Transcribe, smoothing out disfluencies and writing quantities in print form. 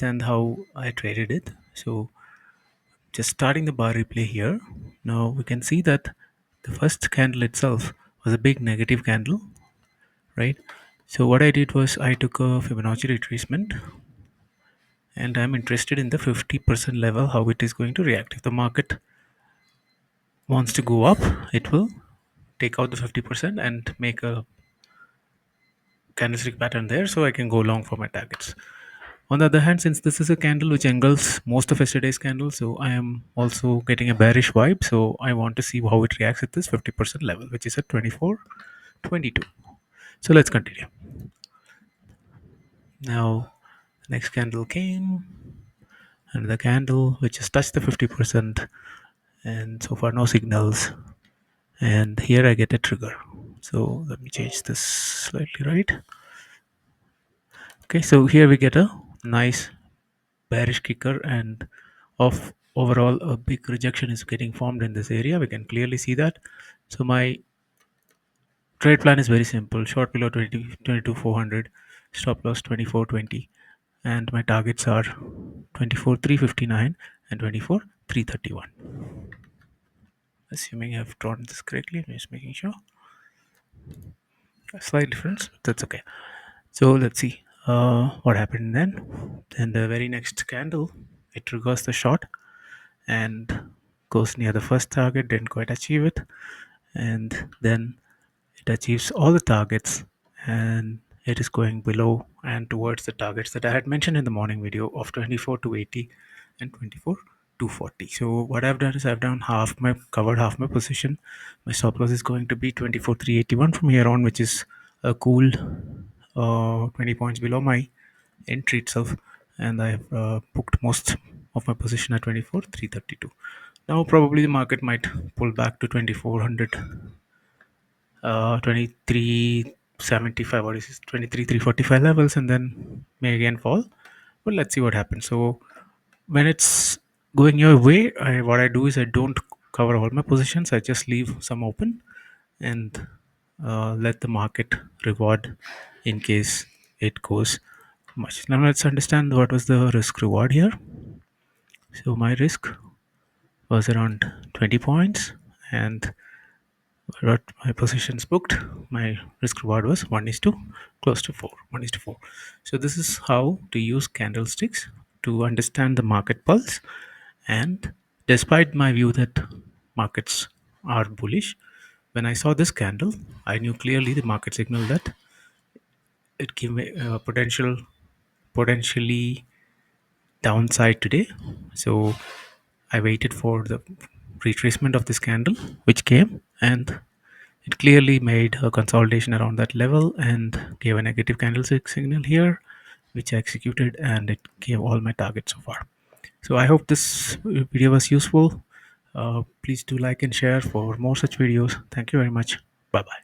understand how I traded it. So just starting the bar replay here. Now we can see that the first candle itself was a big negative candle, right? So what I did was I took a Fibonacci retracement, and I'm interested in the 50% level, how it is going to react. If the market wants to go up, it will take out the 50% and make a candlestick pattern there, so I can go long for my targets. On the other hand, since this is a candle which engulfs most of yesterday's candle, so I am also getting a bearish vibe. So I want to see how it reacts at this 50% level, which is at 24.22. So let's continue. Now, next candle came, and the candle which has touched the 50%, and so far no signals. And here I get a trigger. So let me change this slightly right. Okay, so here we get a nice bearish kicker, and of overall a big rejection is getting formed in this area. We can clearly see that. So my trade plan is very simple: short below 22,400, stop loss 24.20, and my targets are 24,359 and 24,331. Assuming I've drawn this correctly, I'm just making sure. A slight difference, that's okay. So let's see what happened then. Then the very next candle, it triggers the short and goes near the first target, didn't quite achieve it, and then it achieves all the targets, and it is going below and towards the targets that I had mentioned in the morning video of 24 to 80 and 24 to 40. So what I've done is I've done covered half my position. My stop loss is going to be 24,381 from here on, which is a cool 20 points below my entry itself, and I've booked most of my position at 24,332. Now probably the market might pull back to 2400, 2375, or is this 23,345 levels, and then may again fall. But let's see what happens. So when it's going your way, what I do is I don't cover all my positions. I just leave some open and let the market reward in case it goes much. Now let's understand what was the risk reward here. So my risk was around 20 points, and what my positions booked, my risk reward was 1 is to close to 4, 1 is to 4. So this is how to use candlesticks to understand the market pulse. And despite my view that markets are bullish, when I saw this candle, I knew clearly the market signal that it gave me potentially downside today. So I waited for the retracement of this candle, which came, and it clearly made a consolidation around that level and gave a negative candlestick signal here, which I executed, and it gave all my targets so far. So I hope this video was useful. Please do like and share for more such videos. Thank you very much. Bye bye.